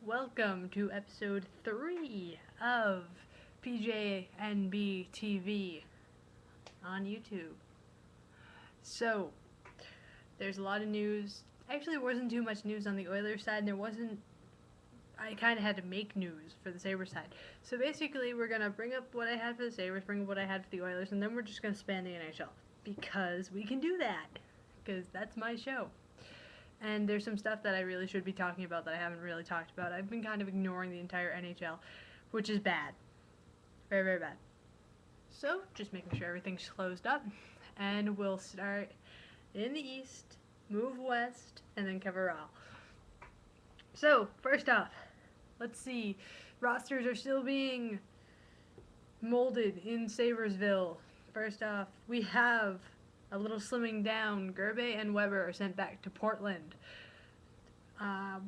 welcome to episode 3 of PJNB TV on YouTube. So, there's a lot of news. Actually, there wasn't too much news on the Oilers side, and I kind of had to make news for the Sabres side. So basically, we're going to bring up what I had for the Sabres, bring up what I had for the Oilers, and then we're just going to span the NHL. Because we can do that. Because that's my show. And there's some stuff that I really should be talking about that I haven't really talked about. I've been kind of ignoring the entire NHL, which is bad. Very, very bad. So, just making sure everything's closed up. And we'll start in the East, move west, and then cover all. So, first off, let's see. Rosters are still being molded in Sabresville. First off, we have a little slimming down. Gerbe and Weber are sent back to Portland.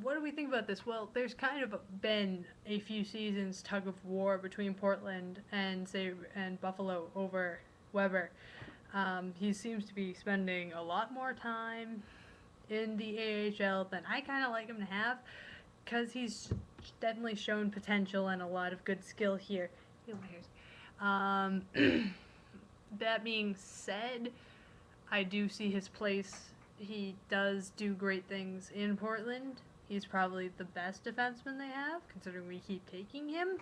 What do we think about this? Well, there's kind of been a few seasons tug of war between Portland and Buffalo over Weber. He seems to be spending a lot more time in the AHL than I kind of like him to have, because he's definitely shown potential and a lot of good skill here. That being said, I do see his place. He does do great things in Portland. He's probably the best defenseman they have, considering we keep taking him.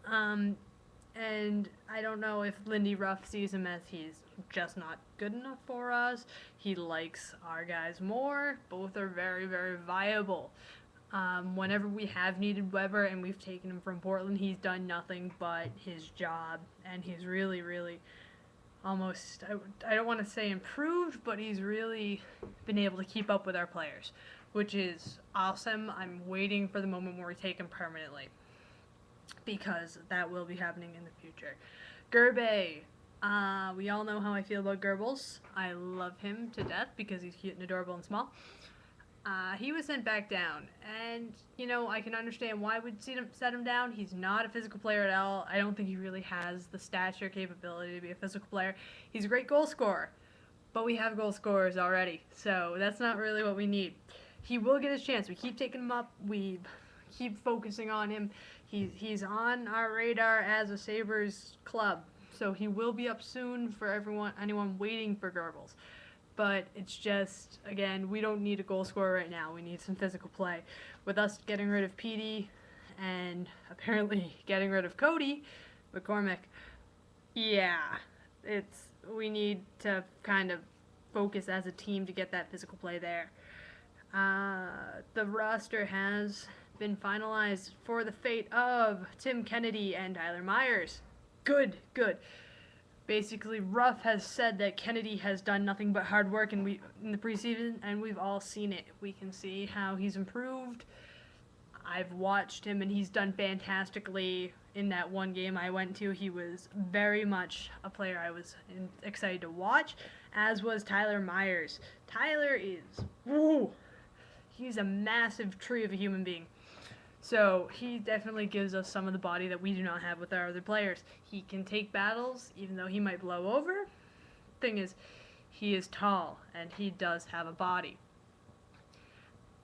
And I don't know if Lindy Ruff sees him as he's just not good enough for us. He likes our guys more. Both are very, very viable. Whenever we have needed Weber and we've taken him from Portland, he's done nothing but his job. And he's really, really almost, I don't want to say improved, but he's really been able to keep up with our players, which is awesome. I'm waiting for the moment where we take him permanently, because that will be happening in the future. Gerbe, we all know how I feel about Goebbels. I love him to death because he's cute and adorable and small. He was sent back down, and, I can understand why we'd set him down. He's not a physical player at all. I don't think he really has the stature capability to be a physical player. He's a great goal scorer, but we have goal scorers already, so that's not really what we need. He will get his chance. We keep taking him up. We keep focusing on him. He's on our radar as a Sabres club, so he will be up soon for anyone waiting for Goebbels. But it's just, again, we don't need a goal scorer right now. We need some physical play. With us getting rid of Petey and apparently getting rid of Cody McCormick, we need to kind of focus as a team to get that physical play there. The roster has been finalized for the fate of Tim Kennedy and Tyler Myers. Good. Basically, Ruff has said that Kennedy has done nothing but hard work in the preseason, and we've all seen it. We can see how he's improved. I've watched him, and he's done fantastically in that one game I went to. He was very much a player I was excited to watch, as was Tyler Myers. Tyler is, he's a massive tree of a human being. So he definitely gives us some of the body that we do not have with our other players. He can take battles, even though he might blow over. Thing is, he is tall, and he does have a body.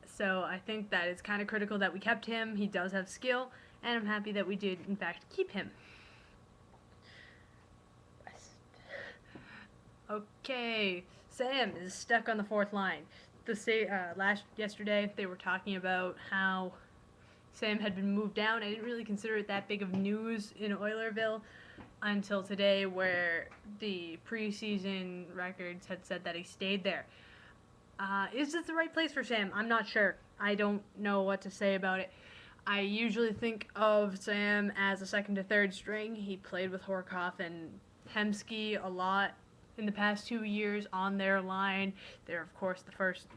So I think that it's kind of critical that we kept him. He does have skill, and I'm happy that we did, in fact, keep him. Okay, Sam is stuck on the fourth line. Yesterday, they were talking about how Sam had been moved down. I didn't really consider it that big of news in Oilerville until today, where the preseason records had said that he stayed there. Is this the right place for Sam? I'm not sure. I don't know what to say about it. I usually think of Sam as a second to third string. He played with Horkoff and Hemsky a lot in the past 2 years on their line. They're, of course,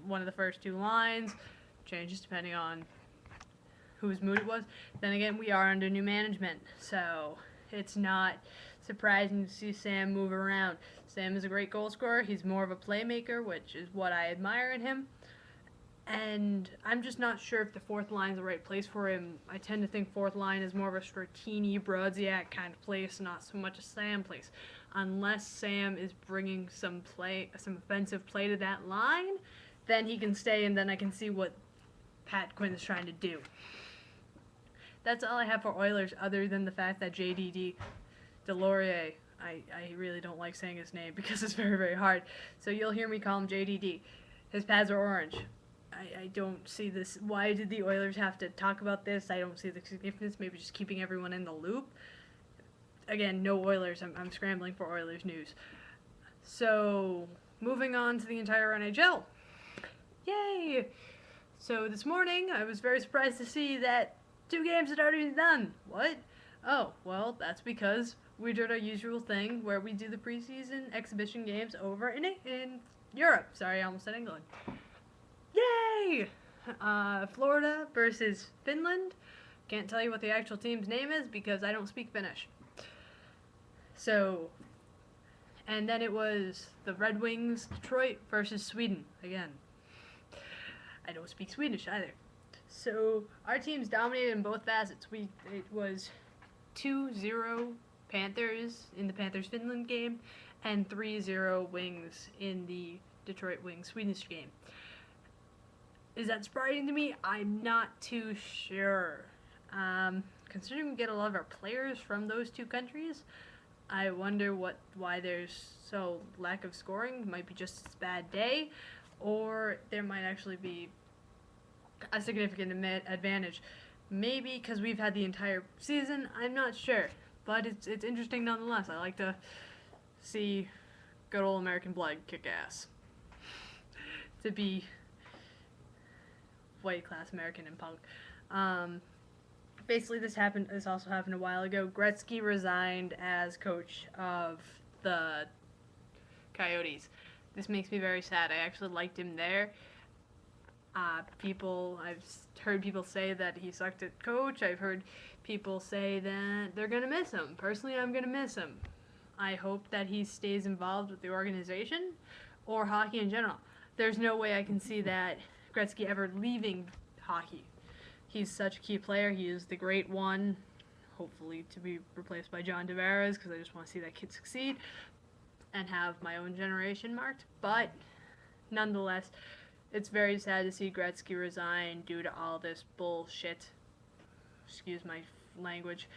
one of the first two lines. Changes depending on whose mood it was. Then again, we are under new management, so it's not surprising to see Sam move around. Sam is a great goal scorer. He's more of a playmaker, which is what I admire in him. And I'm just not sure if the fourth line is the right place for him. I tend to think fourth line is more of a Strattini, Brodziak kind of place, not so much a Sam place. Unless Sam is bringing some offensive play to that line, then he can stay, and then I can see what Pat Quinn is trying to do. That's all I have for Oilers, other than the fact that JDD Delorier, I really don't like saying his name because it's very, very hard. So you'll hear me call him JDD. His pads are orange. I don't see this. Why did the Oilers have to talk about this? I don't see the significance. Maybe just keeping everyone in the loop. Again, no Oilers. I'm scrambling for Oilers news. So, moving on to the entire NHL. Yay! So this morning, I was very surprised to see that 2 games had already been done. What? Oh, well, that's because we did our usual thing where we do the preseason exhibition games over in Europe. Sorry, I almost said England. Yay! Florida versus Finland. Can't tell you what the actual team's name is because I don't speak Finnish. So, and then it was the Red Wings, Detroit versus Sweden again. I don't speak Swedish either. So, our teams dominated in both facets. It was 2-0 Panthers in the Panthers-Finland game and 3-0 Wings in the Detroit Wings-Swedish game. Is that surprising to me? I'm not too sure. Considering we get a lot of our players from those 2 countries, I wonder why there's so lack of scoring. It might be just a bad day, or there might actually be a significant advantage. Maybe because we've had the entire season, I'm not sure. But it's interesting nonetheless. I like to see good old American blood kick ass. To be white class American and punk. Basically, this also happened a while ago. Gretzky resigned as coach of the Coyotes. This makes me very sad. I actually liked him there. I've heard people say that he sucked at coach. I've heard people say that they're going to miss him. Personally, I'm going to miss him. I hope that he stays involved with the organization or hockey in general. There's no way I can see that Gretzky ever leaving hockey. He's such a key player. He is the great one, hopefully to be replaced by John Tavares, because I just want to see that kid succeed and have my own generation marked. But nonetheless, it's very sad to see Gretzky resign due to all this bullshit, excuse my language,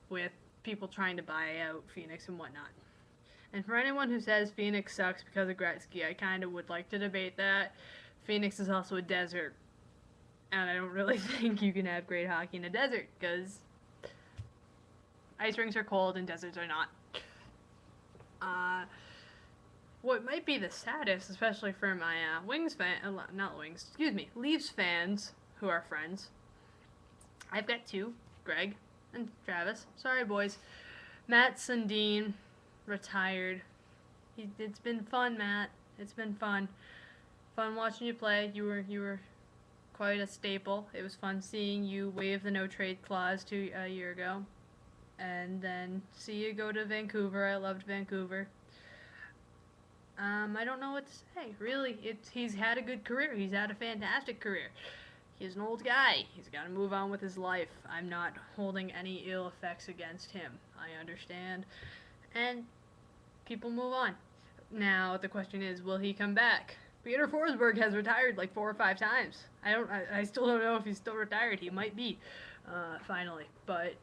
with people trying to buy out Phoenix and whatnot. And for anyone who says Phoenix sucks because of Gretzky, I kind of would like to debate that. Phoenix is also a desert, and I don't really think you can have great hockey in a desert, because ice rinks are cold and deserts are not. What might be the saddest, especially for my Leafs fans who are friends. I've got 2, Greg and Travis. Sorry, boys. Matt Sundin retired. It's been fun, Matt. It's been fun. Fun watching you play. You were quite a staple. It was fun seeing you waive the no trade clause a year ago, and then see you go to Vancouver. I loved Vancouver. I don't know what to say. Really, he's had a good career. He's had a fantastic career. He's an old guy. He's got to move on with his life. I'm not holding any ill effects against him. I understand. And people move on. Now, the question is, will he come back? Peter Forsberg has retired like 4 or 5 times. I still don't know if he's still retired. He might be, finally. But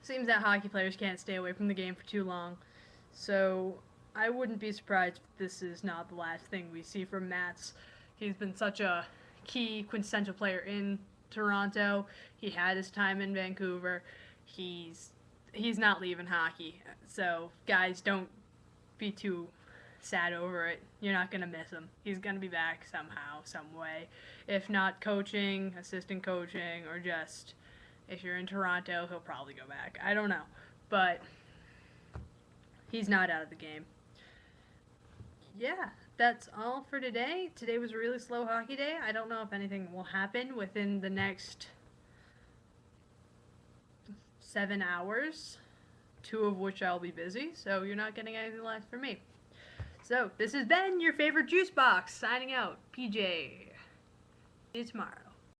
seems that hockey players can't stay away from the game for too long. So I wouldn't be surprised if this is not the last thing we see from Mats. He's been such a key, quintessential player in Toronto. He had his time in Vancouver. He's not leaving hockey. So, guys, don't be too sad over it. You're not going to miss him. He's going to be back somehow, some way. If not coaching, assistant coaching, or just if you're in Toronto, he'll probably go back. I don't know. But he's not out of the game. Yeah, that's all for today. Today was a really slow hockey day. I don't know if anything will happen within the next 7 hours, 2 of which I'll be busy, so you're not getting anything less from me. So, this has been your favorite juice box, signing out. PJ. See you tomorrow.